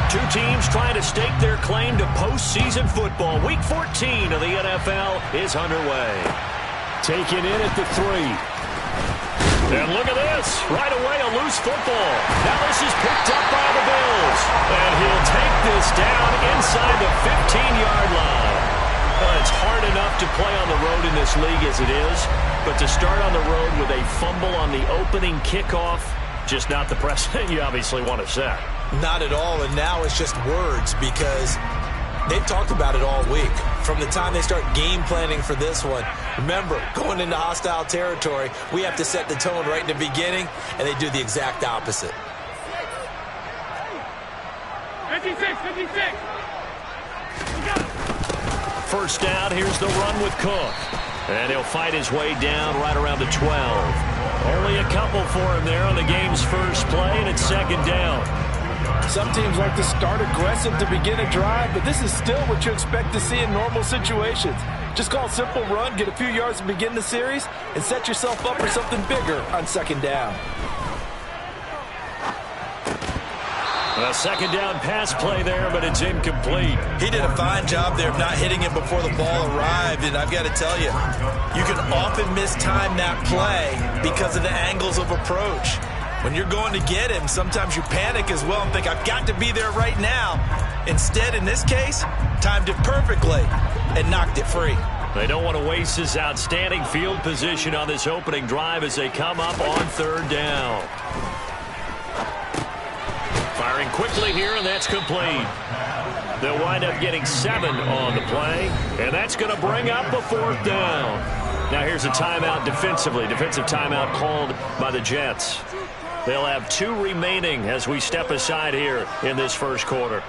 Two teams trying to stake their claim to postseason football. Week 14 of the NFL is underway. Taken in at the 3. And look at this. Right away, a loose football. Now this is picked up by the Bills. And he'll take this down inside the 15-yard line. It's hard enough to play on the road in this league as it is. But to start on the road with a fumble on the opening kickoff, just not the precedent you obviously want to set. Not at all, and now it's just words because they've talked about it all week. From the time they start game planning for this one, remember, going into hostile territory, we have to set the tone right in the beginning, and they do the exact opposite. 56. First down, here's the run with Cook. And he'll fight his way down right around the 12. Only a couple for him there on the game's first play, and it's second down. Some teams like to start aggressive to begin a drive, but this is still what you expect to see in normal situations. Just call a simple run, get a few yards to begin the series, and set yourself up for something bigger on second down. A second down pass play there, but it's incomplete. He did a fine job there of not hitting it before the ball arrived, and I've got to tell you, you can often mistime that play because of the angles of approach. When you're going to get him, sometimes you panic as well and think, I've got to be there right now. Instead, in this case, timed it perfectly and knocked it free. They don't want to waste this outstanding field position on this opening drive as they come up on third down. Firing quickly here, and that's complete. They'll wind up getting 7 on the play, and that's going to bring up a fourth down. Now here's a timeout defensively. Defensive timeout called by the Jets. They'll have 2 remaining as we step aside here in this first quarter.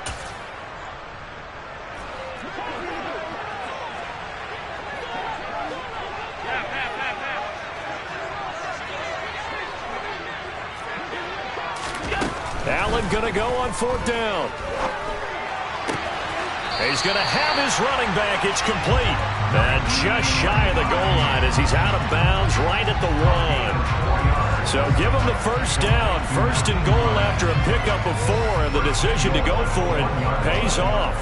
Allen going to go on fourth down. He's going to have his running back. It's complete. And just shy of the goal line as he's out of bounds right at the 1. So give him the first down. First and goal after a pickup of 4. And the decision to go for it pays off.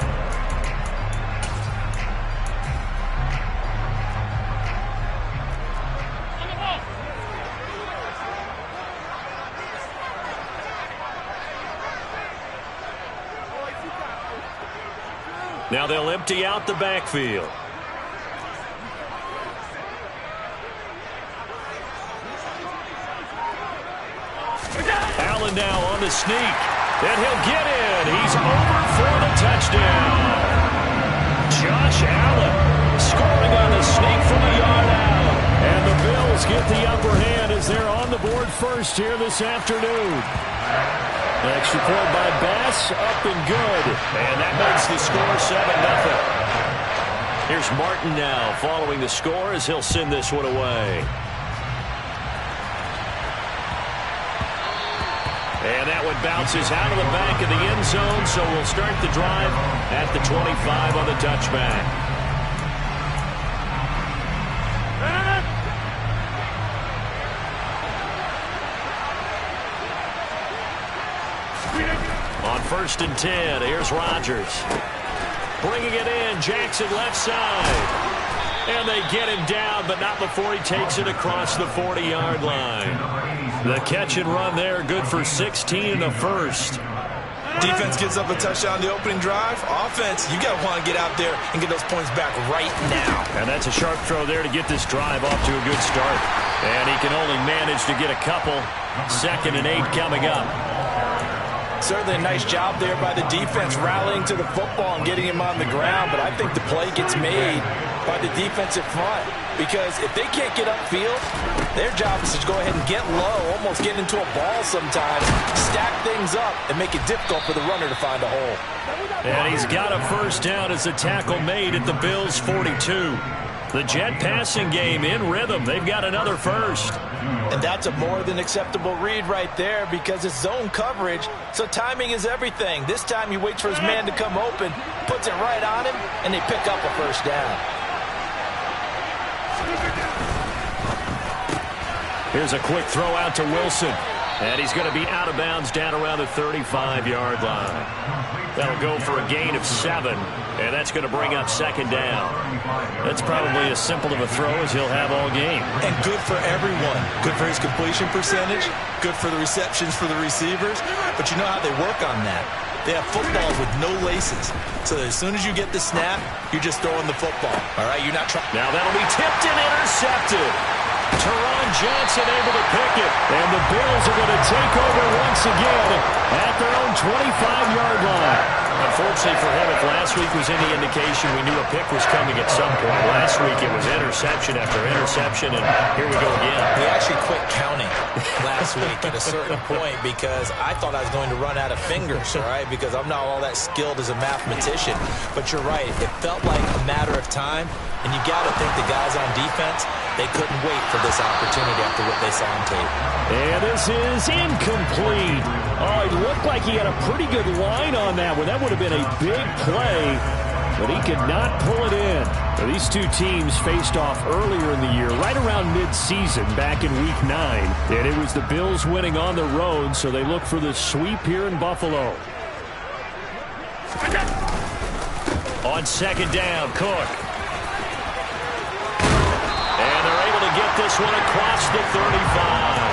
Now they'll empty out the backfield. Allen now on the sneak. And he'll get in. He's over for the touchdown. Josh Allen scoring on the sneak from a yard out. And the Bills get the upper hand as they're on the board first here this afternoon. Extra point by Bass, up and good. And that makes the score 7-0. Here's Martin now following the score as he'll send this one away. And that one bounces out of the back of the end zone, so we'll start the drive at the 25 on the touchback. On 1st and 10, here's Rodgers. Bringing it in, Jackson left side. And they get him down, but not before he takes it across the 40-yard line. The catch and run there, good for 16 in the first. Defense gives up a touchdown the opening drive. Offense, you got to want to get out there and get those points back right now. And that's a sharp throw there to get this drive off to a good start. And he can only manage to get a couple. 2nd and 8 coming up. Certainly a nice job there by the defense rallying to the football and getting him on the ground, but I think the play gets made by the defensive front because if they can't get upfield, their job is to go ahead and get low, almost get into a ball sometimes, stack things up, and make it difficult for the runner to find a hole. And he's got a first down as the tackle made at the Bills' 42. The Jet passing game in rhythm. They've got another first. And that's a more than acceptable read right there because it's zone coverage, so timing is everything. This time he waits for his man to come open, puts it right on him, and they pick up a first down. Here's a quick throw out to Wilson. And he's going to be out of bounds down around the 35-yard line. That'll go for a gain of 7, and that's going to bring up second down. That's probably as simple of a throw as he'll have all game. And good for everyone. Good for his completion percentage, good for the receptions for the receivers. But you know how they work on that. They have footballs with no laces. So as soon as you get the snap, you're just throwing the football. All right, you're not trying. Now that'll be tipped and intercepted. Teron Johnson able to pick it. And the Bills are going to take over once again at their own 25-yard line. Unfortunately for him, if last week was any indication, we knew a pick was coming at some point. Last week it was interception after interception, and here we go again. We actually quit counting last week at a certain point because I thought I was going to run out of fingers, all right, because I'm not all that skilled as a mathematician. But you're right. It felt like a matter of time, and you got to think the guys on defense, they couldn't wait for this opportunity after what they saw on tape. And this is incomplete. Oh, it looked like he had a pretty good line on that one. That would have been a big play, but he could not pull it in. Now, these two teams faced off earlier in the year, right around mid-season, back in Week 9. And it was the Bills winning on the road, so they look for the sweep here in Buffalo. On second down, Cook. And they're able to get this one across the 35.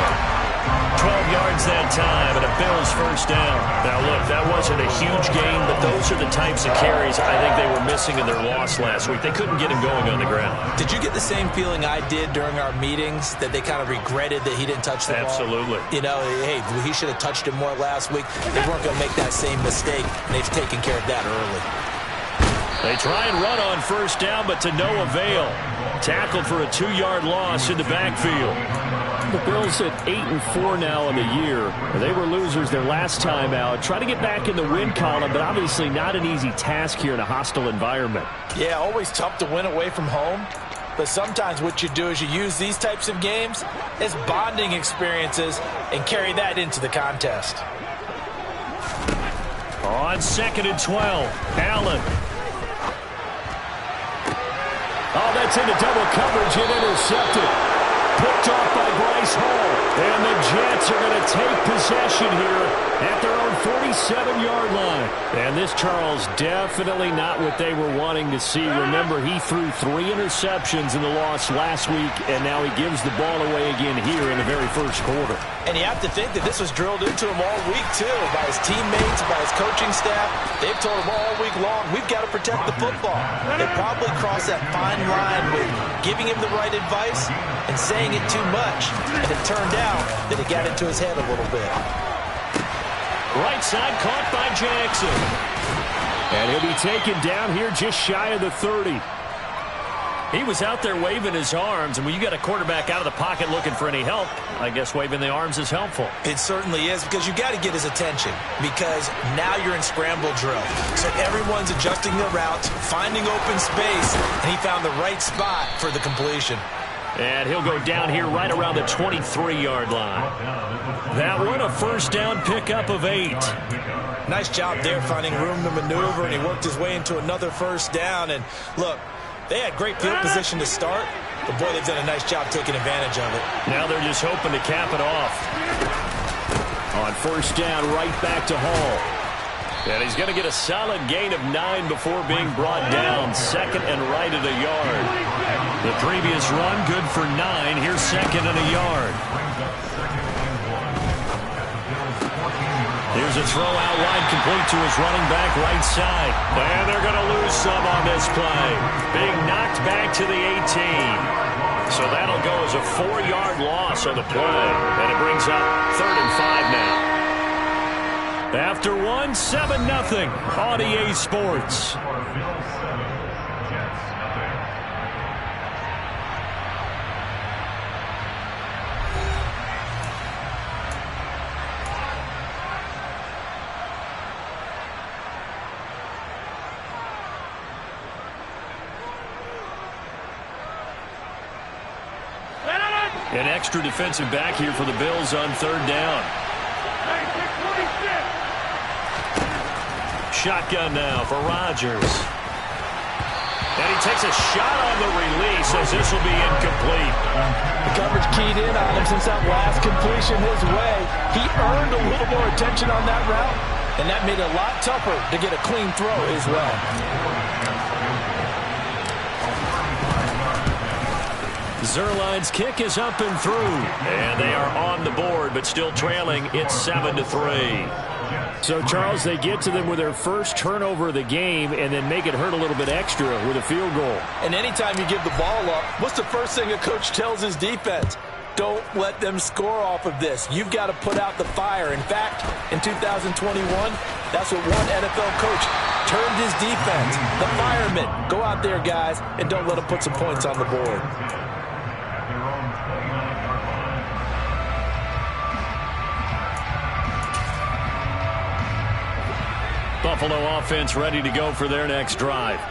12 yards that time, and a Bills first down. Now, look, that wasn't a huge gain, but those are the types of carries I think they were missing in their loss last week. They couldn't get him going on the ground. Did you get the same feeling I did during our meetings, that they kind of regretted that he didn't touch the ball? Absolutely. You know, hey, he should have touched it more last week. They weren't going to make that same mistake, and they've taken care of that early. They try and run on first down, but to no avail. Tackled for a 2-yard loss in the backfield. The Bills at 8-4 now in the year. They were losers their last time out. Try to get back in the win column, but obviously not an easy task here in a hostile environment. Yeah, always tough to win away from home. But sometimes what you do is you use these types of games as bonding experiences and carry that into the contest. On 2nd and 12, Allen. Oh, that's into double coverage and intercepted. Picked off by Bryce Hall. And the Jets are going to take possession here at their own 47-yard line. And this, Charles, definitely not what they were wanting to see. Remember, he threw 3 interceptions in the loss last week, and now he gives the ball away again here in the very first quarter. And you have to think that this was drilled into him all week, too, by his teammates, by his coaching staff. They've told him all week long, we've got to protect the football. They probably crossed that fine line with giving him the right advice and saying it too much. And it turned out that it got into his head a little bit. Right side caught by Jackson. And he'll be taken down here just shy of the 30. He was out there waving his arms, and when you got a quarterback out of the pocket looking for any help, I guess waving the arms is helpful. It certainly is, because you got to get his attention, because now you're in scramble drill. So everyone's adjusting their routes, finding open space, and he found the right spot for the completion. And he'll go down here right around the 23-yard line. That one, a first down pickup of 8. Nice job there finding room to maneuver, and he worked his way into another first down. And look, they had great field position to start, but boy, they've done a nice job taking advantage of it. Now they're just hoping to cap it off. On first down, right back to Hall. And he's going to get a solid gain of 9 before being brought down. 2nd and right at a yard. The previous run, good for 9. Here's 2nd and a yard. Here's a throw out wide, complete to his running back right side. And they're going to lose some on this play. Being knocked back to the 18. So that'll go as a 4-yard loss on the play. And it brings up 3rd and 5 now. After 1, 7-0 on EA Sports. An extra defensive back here for the Bills on 3rd down. Shotgun now for Rodgers. And he takes a shot on the release as this will be incomplete. The coverage keyed in on him since that last completion his way. He earned a little more attention on that route, And that made it a lot tougher to get a clean throw as well. Zerline's kick is up and through. And they are on the board, but still trailing. It's 7-3. So, Charles, they get to them with their first turnover of the game and then make it hurt a little bit extra with a field goal. And anytime you give the ball up, what's the first thing a coach tells his defense? Don't let them score off of this. You've got to put out the fire. In fact, in 2021, that's what one NFL coach termed his defense. The firemen. Go out there, guys, and don't let them put some points on the board. Buffalo offense ready to go for their next drive.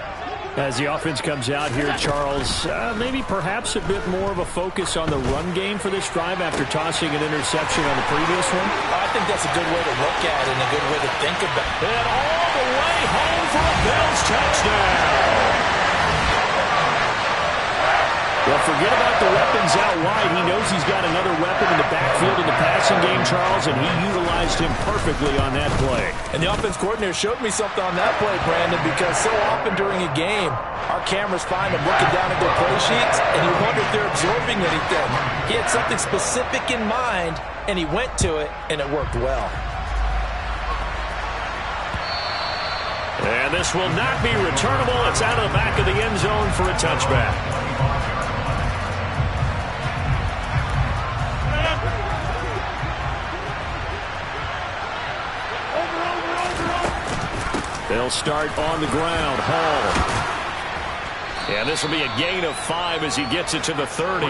As the offense comes out here, Charles, maybe perhaps a bit more of a focus on the run game for this drive after tossing an interception on the previous one? I think that's a good way to look at it and a good way to think about it. And all the way home for a Bills touchdown. Well, forget about the weapons out wide. He knows he's got another weapon in the backfield in the passing game, Charles, and he utilized him perfectly on that play. And the offense coordinator showed me something on that play, Brandon, because so often during a game, our cameras find them looking down at their play sheets, and you wonder if they're absorbing anything. He had something specific in mind, and he went to it, and it worked well. And this will not be returnable. It's out of the back of the end zone for a touchback. They'll start on the ground. Hall. And this will be a gain of 5 as he gets it to the 30.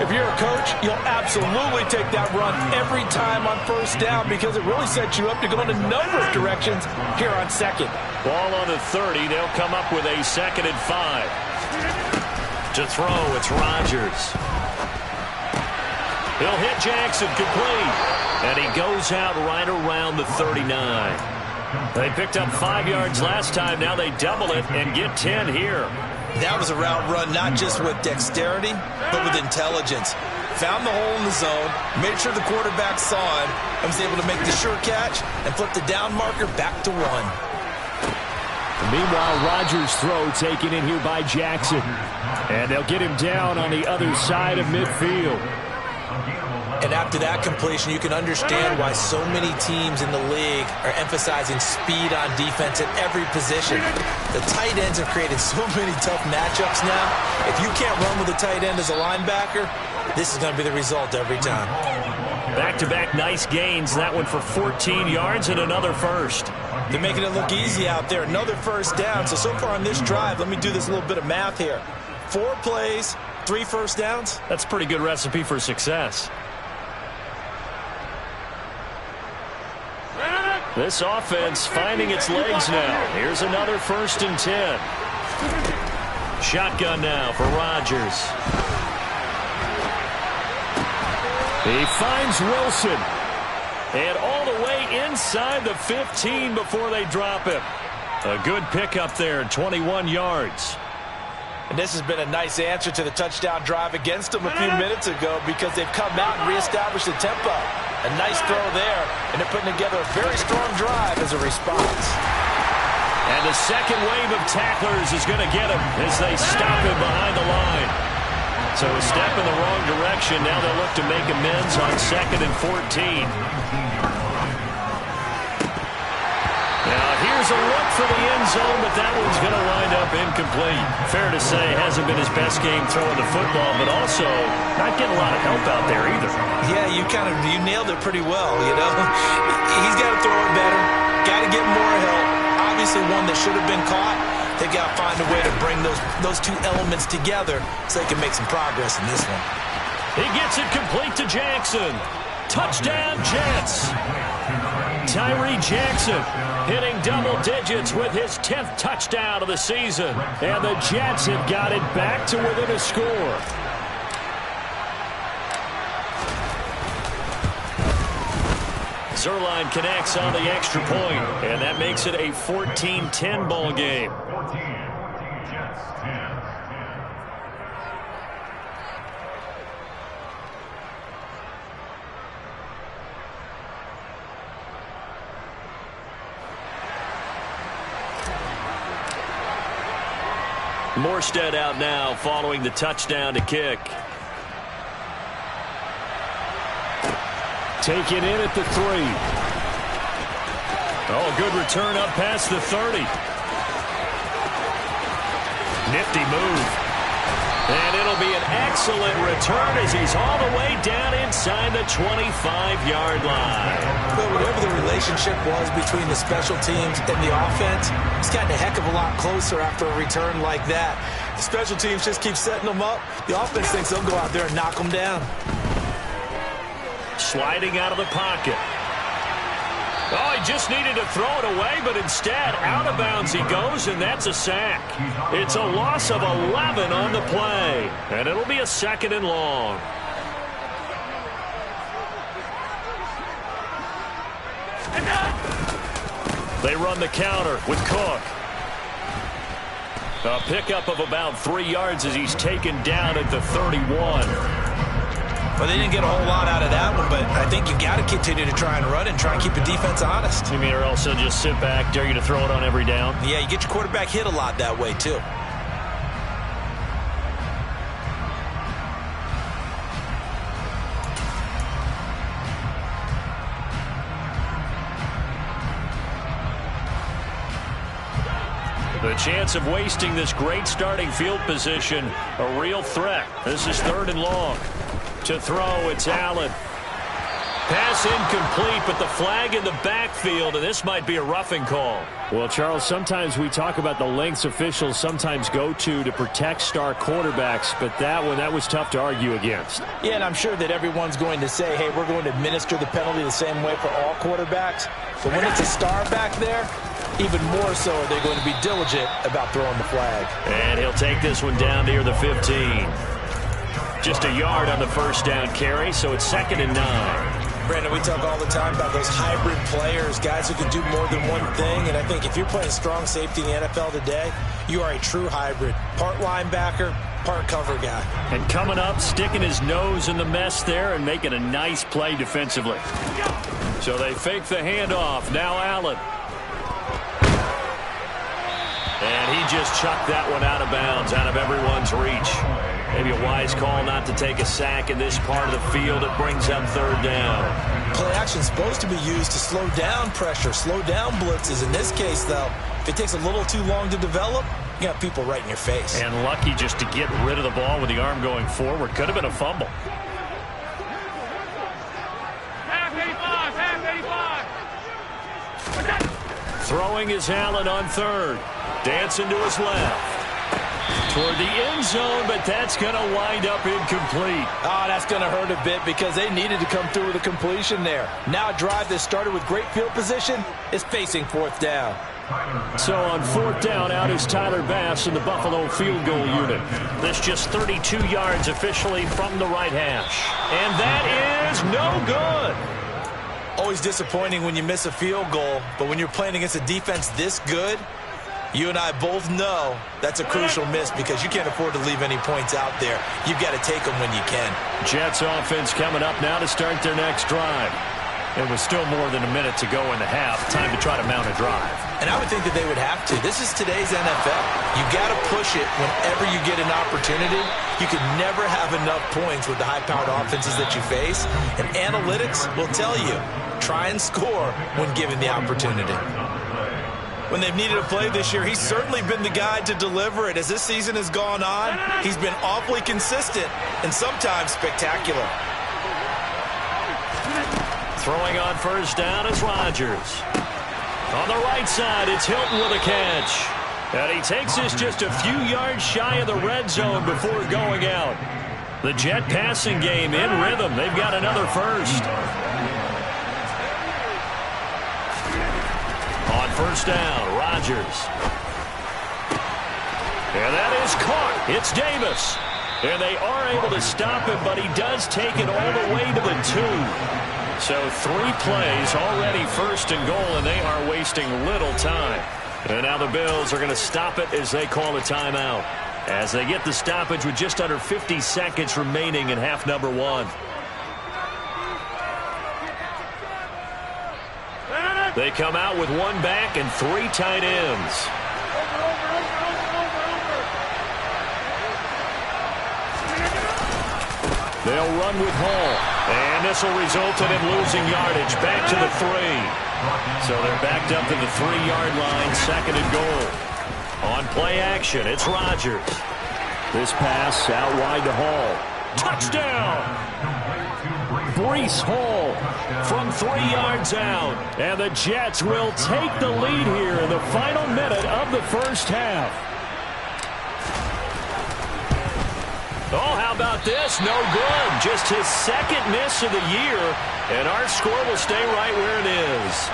If you're a coach, you'll absolutely take that run every time on first down because it really sets you up to go in a number of directions here on second. Ball on the 30. They'll come up with a 2nd and 5. To throw, it's Rodgers. He'll hit Jackson complete. And he goes out right around the 39. They picked up 5 yards last time. Now they double it and get 10 here. That was a route run not just with dexterity, but with intelligence. Found the hole in the zone, made sure the quarterback saw him, and was able to make the sure catch and flip the down marker back to 1. Meanwhile, Rodgers' throw taken in here by Jackson. And they'll get him down on the other side of midfield. And after that completion, you can understand why so many teams in the league are emphasizing speed on defense at every position. The tight ends have created so many tough matchups now. If you can't run with a tight end as a linebacker, this is going to be the result every time. Back-to-back nice gains. That one for 14 yards and another first. They're making it look easy out there. Another first down. So far on this drive, let me do this little bit of math here. 4 plays, 3 first downs. That's a pretty good recipe for success. This offense finding its legs now. Here's another 1st and 10. Shotgun now for Rodgers. He finds Wilson. And all the way inside the 15 before they drop him. A good pickup there, 21 yards. And this has been a nice answer to the touchdown drive against them a few minutes ago because they've come out and reestablished the tempo. A nice throw there, and they're putting together a very strong drive as a response. And the second wave of tacklers is going to get him as they stop him behind the line. So a step in the wrong direction. Now they'll look to make amends on 2nd and 14. Now here's a look for the end zone, but that one's going to wind up incomplete. Fair to say, hasn't been his best game throwing the football, but also not getting a lot of help out there either. Yeah, you nailed it pretty well, you know. He's got to throw it better, got to get more help. Obviously one that should have been caught. They got to find a way to bring those two elements together so they can make some progress in this one. He gets it complete to Jackson. Touchdown, Jets. Tyree Jackson hitting double digits with his 10th touchdown of the season. And the Jets have got it back to within a score. Zerline connects on the extra point, and that makes it a 14-10 ball game. Morstead out now following the touchdown to kick. Taken in at the 3. Oh, good return up past the 30. Nifty move. And it'll be an excellent return as he's all the way down inside the 25-yard line. But whatever the relationship was between the special teams and the offense, it's gotten a heck of a lot closer after a return like that. The special teams just keep setting them up. The offense thinks they'll go out there and knock them down. Sliding out of the pocket. Oh, he just needed to throw it away, but instead, out of bounds he goes, and that's a sack. It's a loss of 11 on the play, and it'll be a 2nd and long. They run the counter with Cook. A pickup of about 3 yards as he's taken down at the 31. Well, they didn't get a whole lot out of that one, but I think you got to continue to try and run and try and keep the defense honest. You mean, or else they'll just sit back, dare you to throw it on every down? Yeah, you get your quarterback hit a lot that way, too. The chance of wasting this great starting field position, a real threat. This is 3rd and long. To throw, it's Allen. Pass incomplete, but the flag in the backfield, and this might be a roughing call. Well, Charles, sometimes we talk about the lengths officials sometimes go to protect star quarterbacks, but that was tough to argue against. Yeah, and I'm sure that everyone's going to say, hey, we're going to administer the penalty the same way for all quarterbacks. But when it's a star back there, even more so are they going to be diligent about throwing the flag. And he'll take this one down near the 15. Just a yard on the first down carry, so it's 2nd and 9. Brandon, we talk all the time about those hybrid players, guys who can do more than one thing. And I think if you're playing strong safety in the NFL today, you are a true hybrid. Part linebacker, part cover guy. And coming up, sticking his nose in the mess there and making a nice play defensively. So they fake the handoff. Now Allen. And he just chucked that one out of bounds, out of everyone's reach. Maybe a wise call not to take a sack in this part of the field. It brings up 3rd down. Play action is supposed to be used to slow down pressure, slow down blitzes. In this case, though, if it takes a little too long to develop, you got people right in your face. And lucky just to get rid of the ball with the arm going forward. Could have been a fumble. Throwing is Allen on 3rd. Dancing to his left. Toward the end zone, but that's going to wind up incomplete. Oh, that's going to hurt a bit because they needed to come through with a completion there. Now a drive that started with great field position is facing 4th down. So on 4th down, out is Tyler Bass in the Buffalo field goal unit. This just 32 yards officially from the right hash. And that is no good. Always disappointing when you miss a field goal, but when you're playing against a defense this good, you and I both know that's a crucial miss because you can't afford to leave any points out there. You've got to take them when you can. Jets offense coming up now to start their next drive. It was still more than a minute to go in the half. Time to try to mount a drive. And I would think that they would have to. This is today's NFL. You got to push it whenever you get an opportunity. You can never have enough points with the high-powered offenses that you face. And analytics will tell you, try and score when given the opportunity. When they've needed a play this year, he's certainly been the guy to deliver it. As this season has gone on, he's been awfully consistent and sometimes spectacular. Throwing on 1st down is Rodgers. On the right side, it's Hilton with a catch. And he takes this just a few yards shy of the red zone before going out. The Jet passing game in rhythm. They've got another first. On 1st down, Rodgers. And that is caught. It's Davis. And they are able to stop him, but he does take it all the way to the 2. So 3 plays already 1st and goal, and they are wasting little time. And now the Bills are going to stop it as they call a timeout. As they get the stoppage with just under 50 seconds remaining in half number 1. They come out with 1 back and 3 tight ends. They'll run with Hall. And this will result in him losing yardage. Back to the 3. So they're backed up to the 3-yard line, second and goal. On play action, it's Rodgers. This pass out wide to Hall. Touchdown! Breece Hall from 3 yards out. And the Jets will take the lead here in the final minute of the first half. Oh, how about this? No good. Just his second miss of the year. And our score will stay right where it is.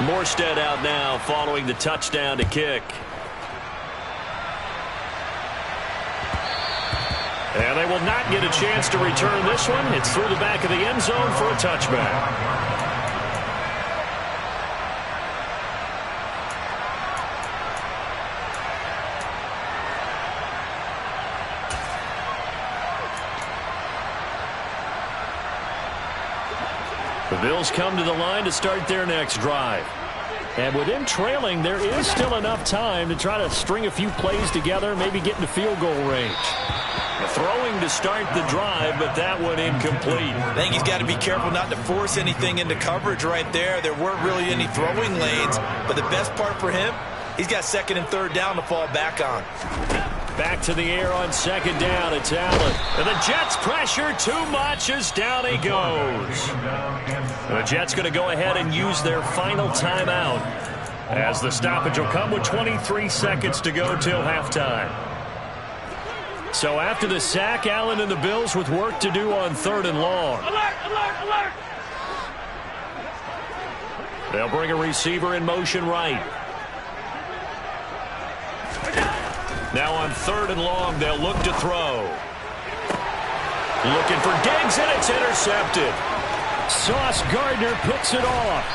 Morstead out now following the touchdown to kick. And they will not get a chance to return this one. It's through the back of the end zone for a touchback. The Bills come to the line to start their next drive. And with them trailing, there is still enough time to try to string a few plays together, maybe get into field goal range. Throwing to start the drive, but that one incomplete. I think he's got to be careful not to force anything into coverage right there. There weren't really any throwing lanes, but the best part for him, he's got second and third down to fall back on. Back to the air on second down. It's Allen. And the Jets pressure too much as down he goes. The Jets going to go ahead and use their final timeout as the stoppage will come with 23 seconds to go till halftime. So after the sack, Allen and the Bills with work to do on third and long. Alert, alert, alert! They'll bring a receiver in motion right. Now on third and long, they'll look to throw. Looking for Diggs, and it's intercepted. Sauce Gardner picks it off.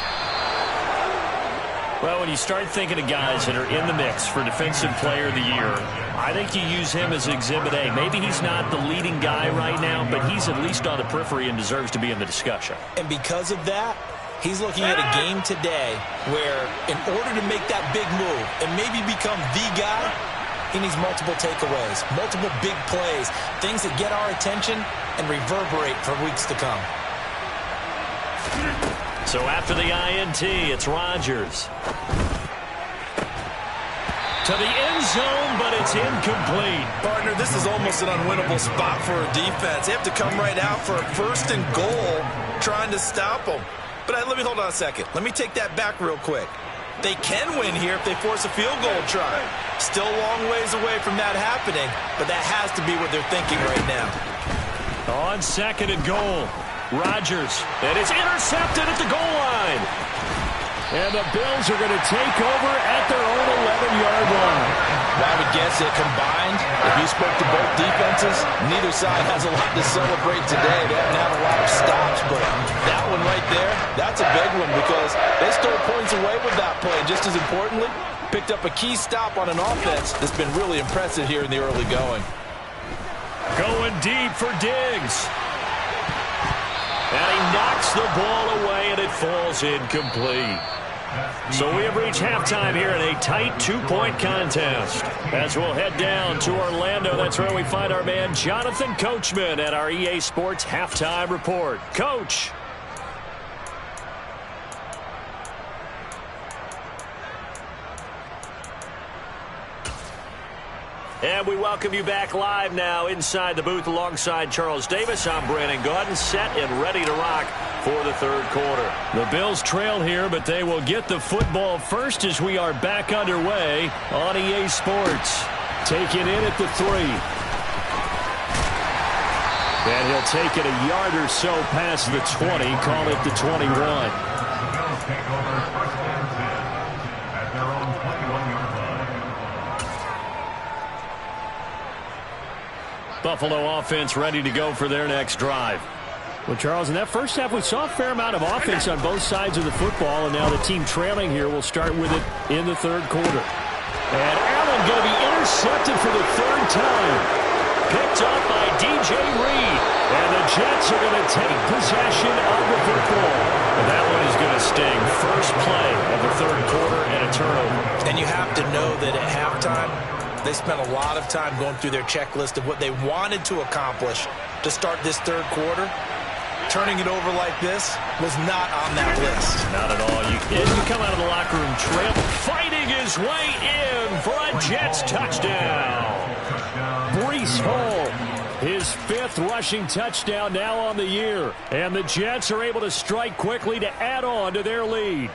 Well, when you start thinking of guys that are in the mix for Defensive Player of the Year, I think you use him as Exhibit A. Maybe he's not the leading guy right now, but he's at least on the periphery and deserves to be in the discussion. And because of that, he's looking at a game today where in order to make that big move and maybe become the guy, he needs multiple takeaways, multiple big plays, things that get our attention and reverberate for weeks to come. So after the INT, it's Rodgers. To the end zone, but it's incomplete. Partner, this is almost an unwinnable spot for a defense. They have to come right out for a first and goal trying to stop them. But let me hold on a second. Let me take that back real quick. They can win here if they force a field goal try. Still a long ways away from that happening, but that has to be what they're thinking right now. On second and goal, Rodgers, and it's intercepted at the goal line. And the Bills are going to take over at their own 11-yard line. I would guess that combined, if you spoke to both defenses, neither side has a lot to celebrate today. They haven't had a lot of stops, but that one right there, that's a big one because they stole points away with that play. Just as importantly, picked up a key stop on an offense that's been really impressive here in the early going. Going deep for Diggs. And he knocks the ball away, and it falls incomplete. So we have reached halftime here in a tight two-point contest. As we'll head down to Orlando, that's where we find our man Jonathan Coachman at our EA Sports Halftime Report. Coach. And we welcome you back live now inside the booth alongside Charles Davis. I'm Brandon Gaudin, set and ready to rock for the third quarter. The Bills trail here, but they will get the football first as we are back underway on EA Sports. Taking in at the 3. And he'll take it a yard or so past the 20, call it the 21. Buffalo offense ready to go for their next drive. Well, Charles, in that first half, we saw a fair amount of offense on both sides of the football, and now the team trailing here will start with it in the third quarter. And Allen going to be intercepted for the third time. Picked up by DJ Reed. And the Jets are going to take possession of the football. And that one is going to sting. First play of the third quarter and a turnover. And you have to know that at halftime, They spent a lot of time going through their checklist of what they wanted to accomplish to start this third quarter. Turning it over like this was not on that list. Not at all. You come out of the locker room trail, fighting his way in for a Jets touchdown. Breece Hall, his 5th rushing touchdown now on the year. And the Jets are able to strike quickly to add on to their lead.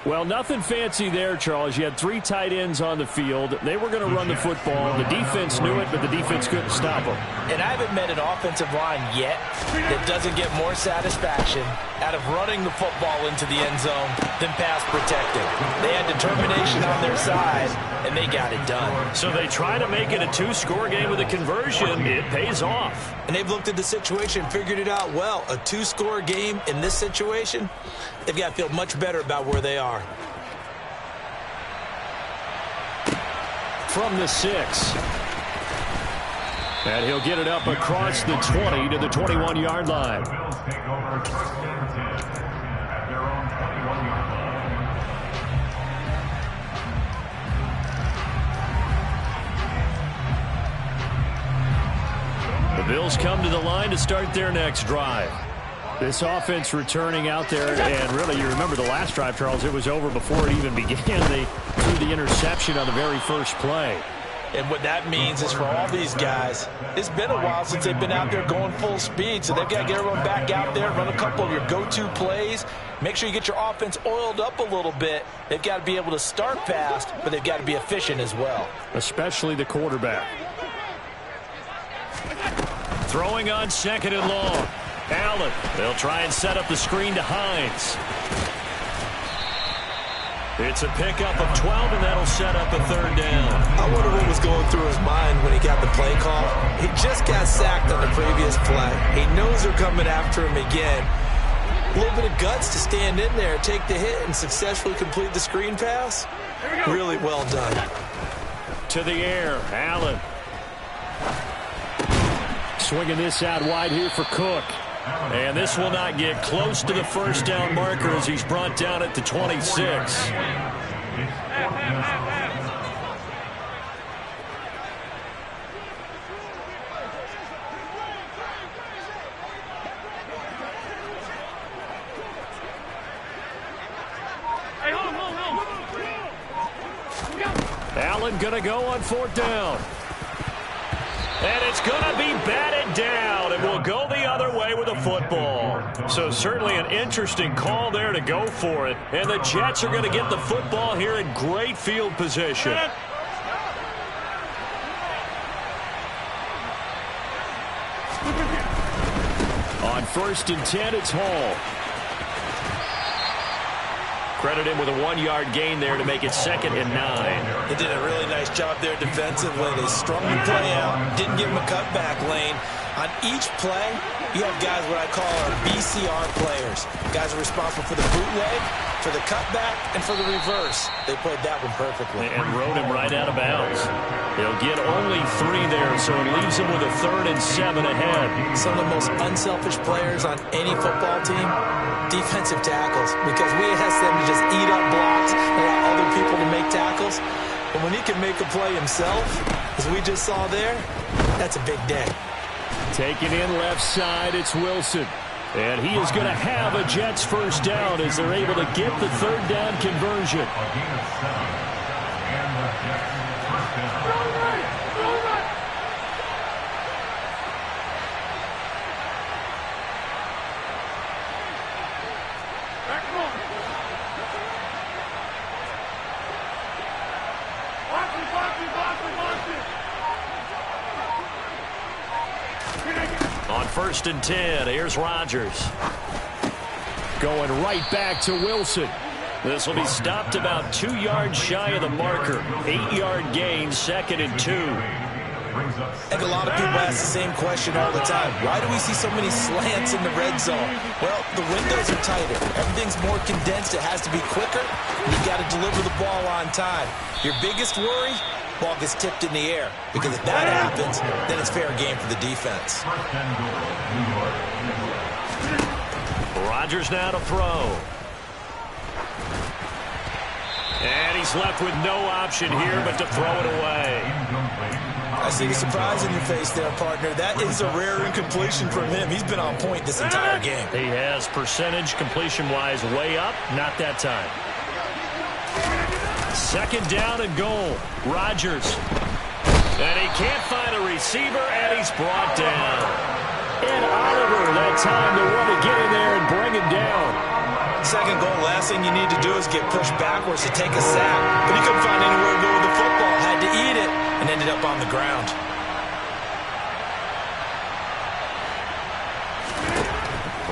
Well, nothing fancy there, Charles. You had 3 tight ends on the field. They were going to run the football. The defense knew it, but the defense couldn't stop them. And I haven't met an offensive line yet that doesn't get more satisfaction out of running the football into the end zone than pass protecting. They had determination on their side, and they got it done. So they try to make it a 2-score game with a conversion. It pays off. And they've looked at the situation, figured it out well. A 2-score game in this situation, they've got to feel much better about where they are. From the 6. And he'll get it up across the 20 to the 21-yard line. The Bills come to the line to start their next drive. This offense returning out there, and really, you remember the last drive, Charles, it was over before it even began. They threw the interception on the very first play. And what that means is for all these guys, it's been a while since they've been out there going full speed, so they've got to get everyone back out there, run a couple of your go-to plays, make sure you get your offense oiled up a little bit. They've got to be able to start fast, but they've got to be efficient as well. Especially the quarterback. Throwing on 2nd and long. Allen, they'll try and set up the screen to Hines. It's a pickup of 12, and that'll set up a 3rd down. I wonder what was going through his mind when he got the play call. He just got sacked on the previous play. He knows they're coming after him again. A little bit of guts to stand in there, take the hit, and successfully complete the screen pass. Really well done. To the air, Allen. Swinging this out wide here for Cook. And this will not get close to the 1st down marker as he's brought down at the 26. Allen going to go on 4th down. And it's going to be batted down, and we'll go the other way with the football. So certainly an interesting call there to go for it. And the Jets are going to get the football here in great field position. On 1st and 10, it's Hall. Credit him with a 1-yard gain there to make it 2nd and 9. They did a really nice job there defensively. They strung the play out, didn't give him a cutback lane. On each play, you have guys what I call our BCR players. Guys are responsible for the bootleg, for the cutback, and for the reverse. They played that one perfectly. And rode him right out of bounds. They'll get only 3 there, so it leaves them with a 3rd and 7 ahead. Some of the most unselfish players on any football team, defensive tackles, because we ask them to just eat up blocks and allow other people to make tackles. But when he can make a play himself, as we just saw there, that's a big day. Taking in left side, it's Wilson. And he is going to have a Jets 1st down as they're able to get the 3rd down conversion. On 1st and 10, here's Rodgers. Going right back to Wilson. This will be stopped about 2 yards shy of the marker. 8-yard gain, 2nd and 2. I think a lot of people ask the same question all the time. Why do we see so many slants in the red zone? Well, the windows are tighter. Everything's more condensed. It has to be quicker. And you've got to deliver the ball on time. Your biggest worry? Ball gets tipped in the air. Because if that happens, then it's fair game for the defense. Rodgers now to throw. And he's left with no option here but to throw it away. I see the surprise in your face there, partner. That is a rare incompletion from him. He's been on point this entire game. He has percentage completion-wise way up. Not that time. Second down and goal. Rodgers. And he can't find a receiver, and he's brought down. And Oliver, that time to want to get in there and bring him down. Second goal, last thing you need to do is get pushed backwards to take a sack. But he couldn't find anywhere to go with the football. Had to eat it and ended up on the ground.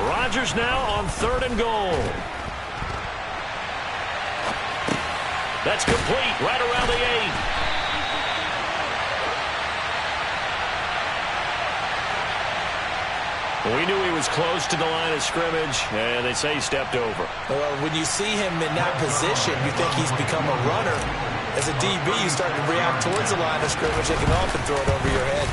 Rodgers now on third and goal. That's complete right around the 8. We knew he was close to the line of scrimmage, and they say he stepped over. Well, when you see him in that position, you think he's become a runner. As a DB, you start to react towards the line of scrimmage. They can often throw it over your head.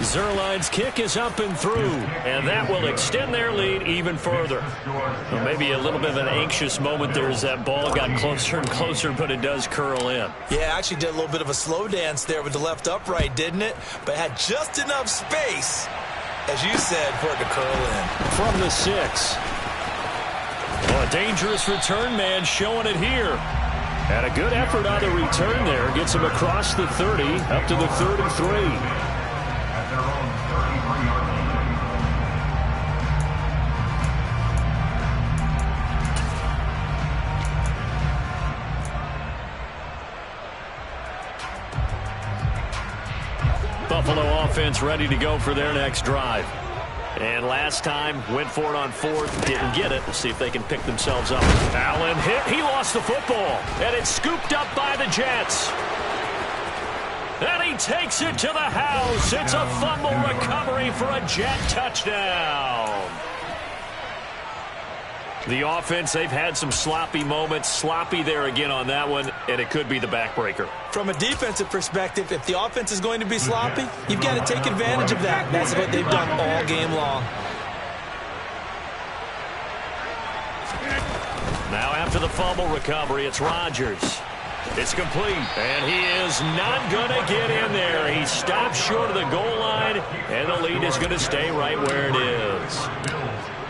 Zerline's kick is up and through, and that will extend their lead even further. Well, maybe a little bit of an anxious moment there as that ball got closer and closer, but it does curl in. Yeah, actually did a little bit of a slow dance there with the left upright, didn't it? But had just enough space, as you said, for it to curl in. From the 6. Well, a dangerous return man showing it here. And a good effort on the return there. Gets him across the 30, up to the 33. Buffalo offense ready to go for their next drive. And last time, went for it on fourth, didn't get it. We'll see if they can pick themselves up. Allen hit. He lost the football. And it's scooped up by the Jets. And he takes it to the house. It's a fumble recovery for a Jet touchdown. The offense, they've had some sloppy moments. Sloppy there again on that one, and it could be the backbreaker. From a defensive perspective, if the offense is going to be sloppy, you've got to take advantage of that. That's what they've done all game long. Now after the fumble recovery, it's Rodgers. It's complete, and he is not going to get in there. He stops short of the goal line, and the lead is going to stay right where it is.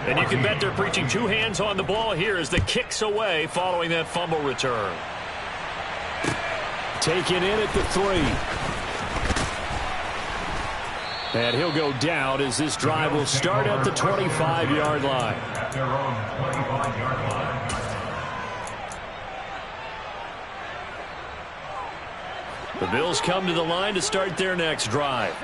And you can bet they're preaching two hands on the ball here as the kick's away following that fumble return. Taken in at the 3. And he'll go down as this drive will start at the 25-yard line. The Bills come to the line to start their next drive.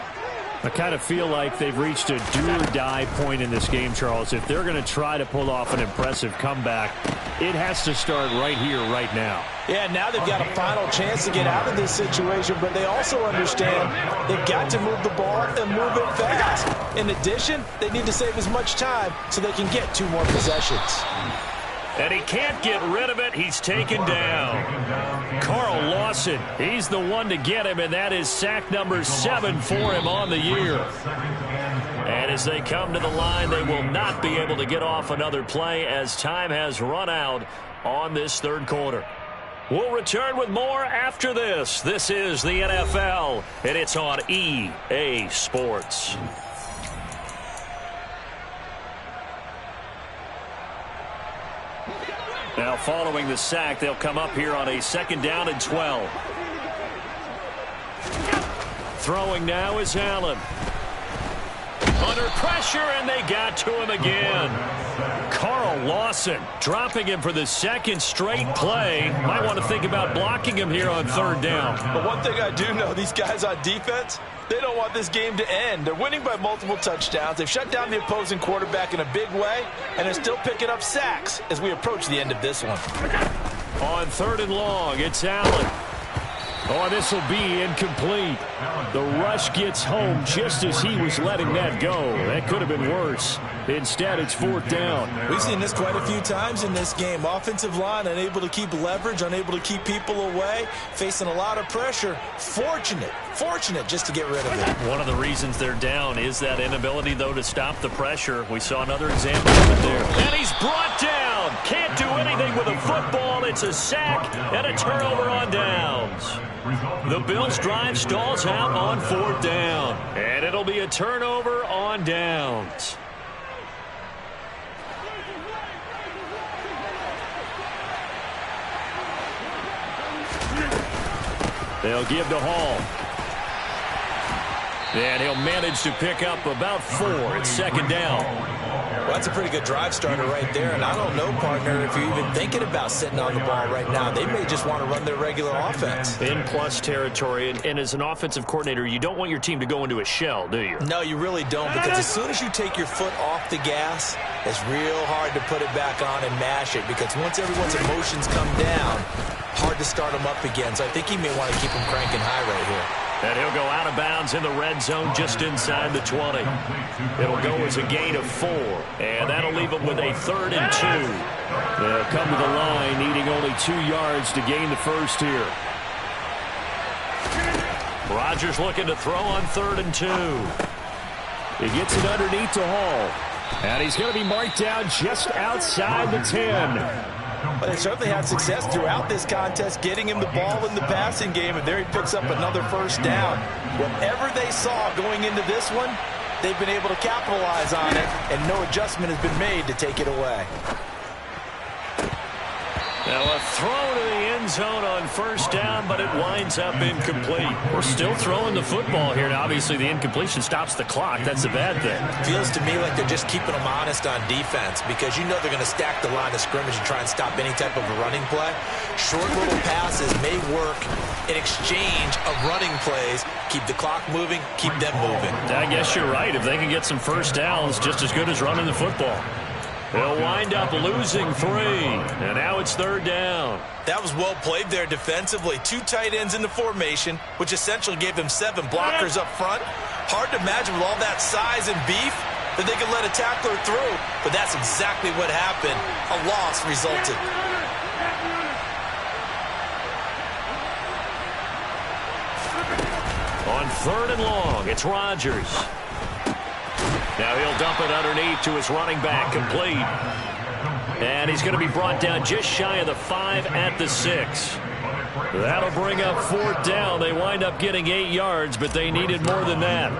I kind of feel like they've reached a do-or-die point in this game, Charles. If they're going to try to pull off an impressive comeback, it has to start right here, right now. Yeah, now they've got a final chance to get out of this situation, but they also understand they've got to move the ball and move it fast. In addition, they need to save as much time so they can get 2 more possessions. And he can't get rid of it. He's taken down. Carl Lawson, he's the one to get him, and that is sack number 7 for him on the year. And as they come to the line, they will not be able to get off another play as time has run out on this third quarter. We'll return with more after this. This is the NFL, and it's on EA Sports. Now following the sack, they'll come up here on a 2nd down and 12. Throwing now is Allen. Under pressure, and they got to him again. Carl Lawson dropping him for the 2nd straight play. Might want to think about blocking him here on 3rd down. But one thing I do know, these guys on defense, they don't want this game to end. They're winning by multiple touchdowns. They've shut down the opposing quarterback in a big way, and they're still picking up sacks as we approach the end of this one. On 3rd and long, it's Allen. Oh, this will be incomplete. The rush gets home just as he was letting that go. That could have been worse. Instead, it's 4th down. We've seen this quite a few times in this game. Offensive line unable to keep leverage, unable to keep people away, facing a lot of pressure. Fortunate just to get rid of it. One of the reasons they're down is that inability, though, to stop the pressure. We saw another example of it there. And he's brought down. Can't do anything with a football It's a sack and a turnover on downs. The Bills' drive stalls out on 4th down. And it'll be a turnover on downs. They'll give to Hall. And he'll manage to pick up about 4. It's 2nd down. Well, that's a pretty good drive starter right there. And I don't know, partner, if you're even thinking about sitting on the ball right now. They may just want to run their regular offense. In plus territory. And as an offensive coordinator, you don't want your team to go into a shell, do you? No, you really don't. Because as soon as you take your foot off the gas, it's real hard to put it back on and mash it. Because once everyone's emotions come down, hard to start them up again. So I think he may want to keep them cranking high right here. And he'll go out of bounds in the red zone just inside the 20. It'll go as a gain of 4. And that'll leave them with a 3rd and 2. They'll come to the line needing only 2 yards to gain the first here. Rodgers looking to throw on 3rd and 2. He gets it underneath to Hall. And he's going to be marked down just outside the 10. But they certainly had success throughout this contest, getting him the ball in the passing game, and there he picks up another 1st down. Whatever they saw going into this one, they've been able to capitalize on it, and no adjustment has been made to take it away. Now a throw to the end zone on 1st down, but it winds up incomplete. We're still throwing the football here. Now, obviously, the incompletion stops the clock. That's the bad thing. Feels to me like they're just keeping them honest on defense because you know they're going to stack the line of scrimmage and try and stop any type of a running play. Short little passes may work in exchange of running plays. Keep the clock moving, keep them moving. I guess you're right. If they can get some 1st downs, just as good as running the football. They'll wind up losing 3, and now it's 3rd down. That was well played there defensively. 2 tight ends in the formation, which essentially gave them 7 blockers up front. Hard to imagine with all that size and beef that they could let a tackler through, but that's exactly what happened. A loss resulted. On 3rd and long, it's Rodgers. Now he'll dump it underneath to his running back, complete. And he's going to be brought down just shy of the 5 at the 6. That'll bring up 4th down. They wind up getting 8 yards, but they needed more than that.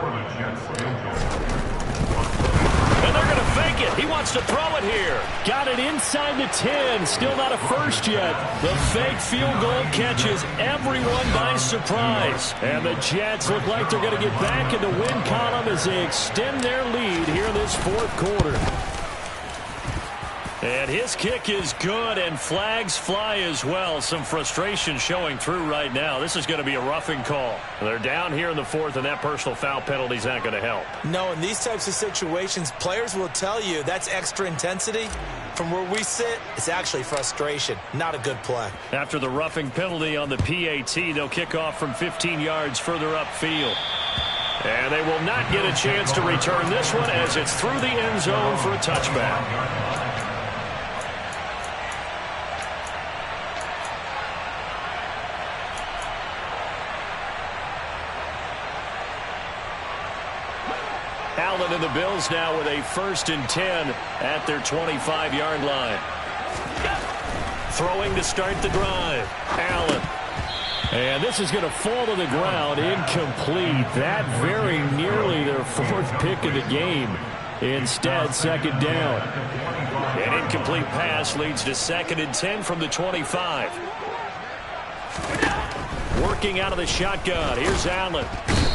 And they're going to fake it. He wants to throw it here. Got it inside the 10. Still not a first yet. The fake field goal catches everyone by surprise. And the Jets look like they're going to get back in the win column as they extend their lead here in this 4th quarter. And his kick is good, and flags fly as well. Some frustration showing through right now. This is going to be a roughing call. They're down here in the 4th, and that personal foul penalty is not going to help. No, in these types of situations, players will tell you that's extra intensity. From where we sit, it's actually frustration. Not a good play. After the roughing penalty on the PAT, they'll kick off from 15 yards further upfield. And they will not get a chance to return this one as it's through the end zone for a touchback. Allen and the Bills now with a 1st and 10 at their 25-yard line. Throwing to start the drive. Allen. And this is going to fall to the ground. Incomplete. That very nearly their 4th pick of the game. Instead, 2nd down. An incomplete pass leads to 2nd and 10 from the 25. Working out of the shotgun. Here's Allen.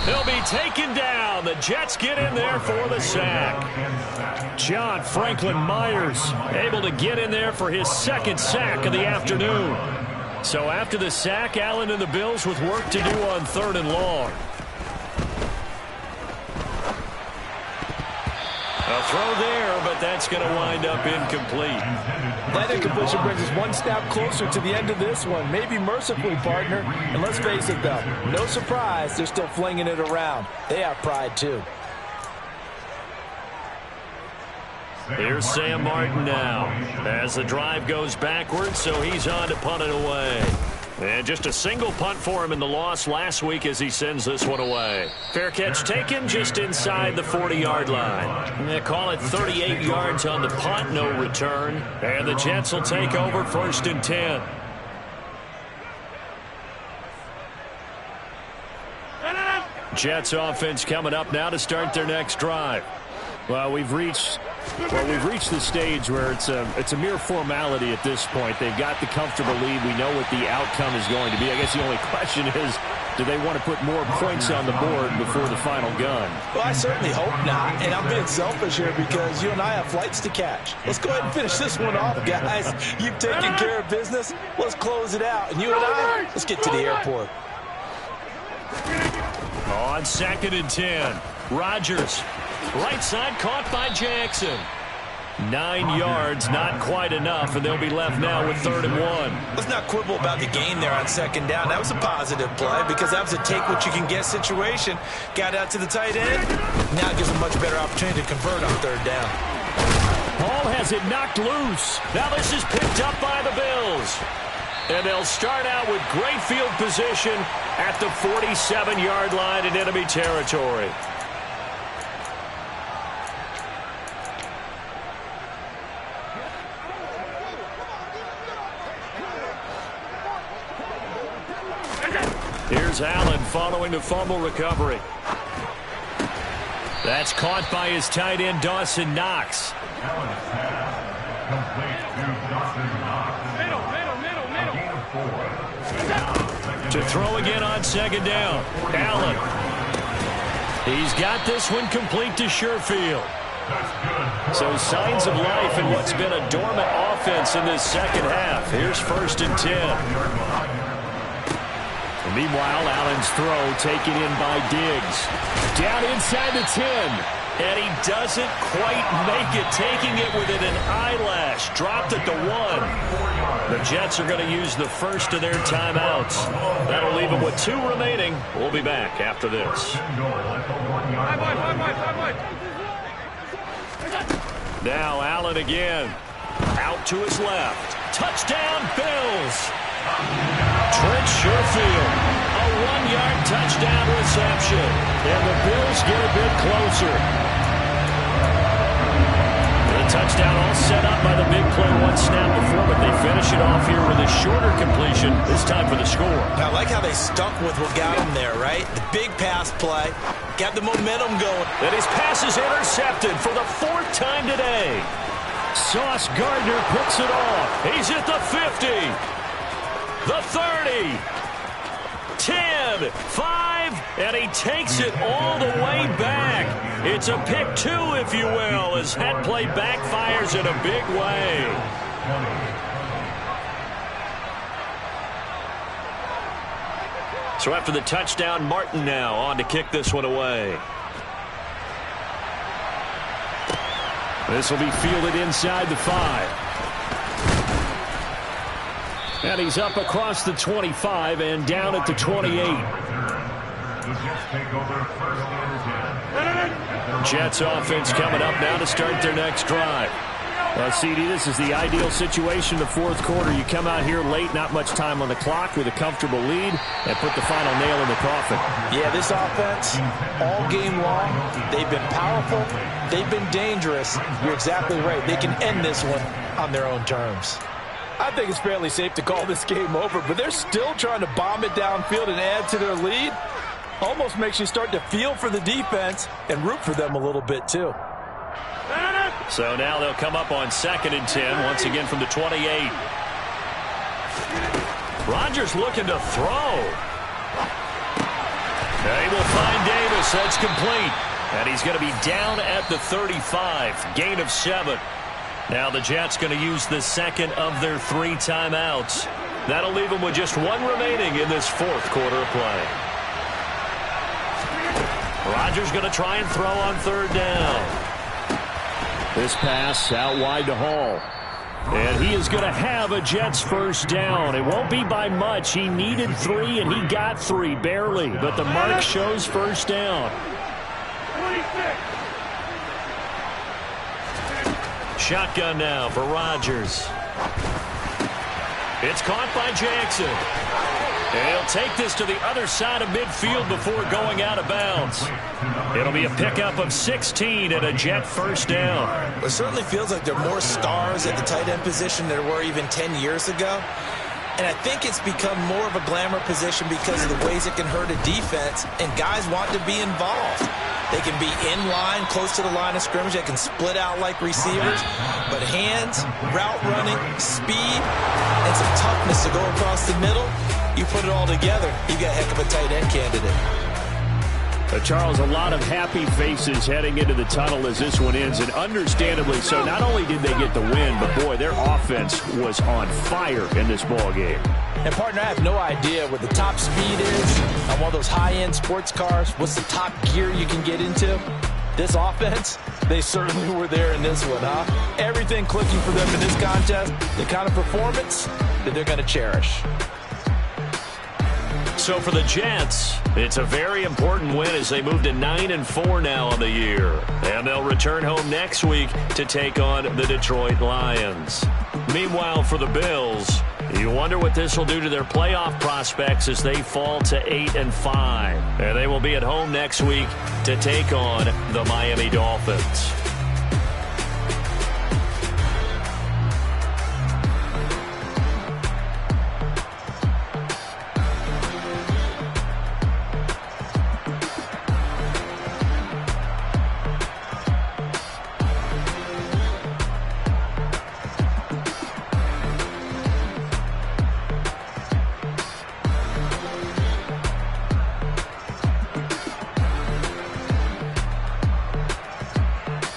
He'll be taken down. The Jets get in there for the sack. John Franklin Myers able to get in there for his 2nd sack of the afternoon. So after the sack, Allen and the Bills with work to do on 3rd and long. A throw there, but that's going to wind up incomplete. That incompletion brings us one step closer to the end of this one. Maybe mercifully, partner. And let's face it, though, no surprise, they're still flinging it around. They have pride, too. Here's Sam Martin now as the drive goes backwards, so he's on to punt it away. And just a single punt for him in the loss last week as he sends this one away. Fair catch taken just inside the 40-yard line. They call it 38 yards on the punt, no return. And the Jets will take over 1st and 10. Jets offense coming up now to start their next drive. Well, we've reached the stage where it's a mere formality at this point. They've got the comfortable lead. We know what the outcome is going to be. I guess the only question is, do they want to put more points on the board before the final gun? Well, I certainly hope not, and I'm being selfish here because you and I have flights to catch. Let's go ahead and finish this one off, guys. You've taken care of business. Let's close it out. And you and I, let's get to the airport. On 2nd and 10, Rodgers. Right side caught by Jackson. 9 yards, not quite enough, and they'll be left now with 3rd and 1. Let's not quibble about the gain there on 2nd down. That was a positive play because that was a take-what-you-can-get situation. Got out to the tight end. Now it gives a much better opportunity to convert on 3rd down. Ball has it knocked loose. Now this is picked up by the Bills. And they'll start out with great field position at the 47-yard line in enemy territory. Here's Allen following the fumble recovery. That's caught by his tight end, Dawson Knox. To throw again on 2nd down. Allen. He's got this one complete to Sherfield. So signs of life in what's been a dormant offense in this second half. Here's 1st and 10. Meanwhile, Allen's throw taken in by Diggs. Down inside the 10. And he doesn't quite make it, taking it within an eyelash. Dropped at the 1. The Jets are going to use the first of their timeouts. That'll leave them with 2 remaining. We'll be back after this. Now Allen again. Out to his left. Touchdown, Bills. Trent Sherfield, a 1-yard touchdown reception. And the Bills get a bit closer. The touchdown all set up by the big play 1 snap before, but they finish it off here with a shorter completion. This time for the score. I like how they stuck with what got them there, right? The big pass play. Got the momentum going. And his pass is intercepted for the 4th time today. Sauce Gardner picks it off. He's at the 50. The 30, 10, 5, and he takes it all the way back. It's a pick 2, if you will, as that play backfires in a big way. So after the touchdown, Martin now on to kick this one away. This will be fielded inside the 5. And he's up across the 25 and down at the 28. Jets offense coming up now to start their next drive. Well, CD, this is the ideal situation, the 4th quarter. You come out here late, not much time on the clock with a comfortable lead, and put the final nail in the coffin. Yeah, this offense, all game long, they've been powerful, they've been dangerous. You're exactly right. They can end this one on their own terms. I think it's fairly safe to call this game over, but they're still trying to bomb it downfield and add to their lead. Almost makes you start to feel for the defense and root for them a little bit, too. So now they'll come up on 2nd and 10, once again from the 28. Rodgers looking to throw. They will find Davis. That's complete. And he's going to be down at the 35. Gain of 7. Now the Jets going to use the 2nd of their 3 timeouts. That'll leave them with just 1 remaining in this 4th quarter of play. Rodgers going to try and throw on 3rd down. This pass out wide to Hall. And he is going to have a Jets 1st down. It won't be by much. He needed 3, and he got 3, barely. But the mark shows 1st down. Shotgun now for Rodgers. It's caught by Jackson. And he'll take this to the other side of midfield before going out of bounds. It'll be a pickup of 16 and a Jet 1st down. It certainly feels like there are more stars at the tight end position than there were even 10 years ago. And I think it's become more of a glamour position because of the ways it can hurt a defense, and guys want to be involved. They can be in line, close to the line of scrimmage. They can split out like receivers. But hands, route running, speed, and some toughness to go across the middle, you put it all together, you got a heck of a tight end candidate. Charles, a lot of happy faces heading into the tunnel as this one ends, and understandably so. Not only did they get the win, but, boy, their offense was on fire in this ball game. And, partner, I have no idea what the top speed is on one of those high-end sports cars. What's the top gear you can get into? This offense, they certainly were there in this one, huh? Everything clicking for them in this contest, the kind of performance that they're going to cherish. So for the Jets, it's a very important win as they move to 9-4 now on the year. And they'll return home next week to take on the Detroit Lions. Meanwhile, for the Bills, you wonder what this will do to their playoff prospects as they fall to 8-5. And they will be at home next week to take on the Miami Dolphins.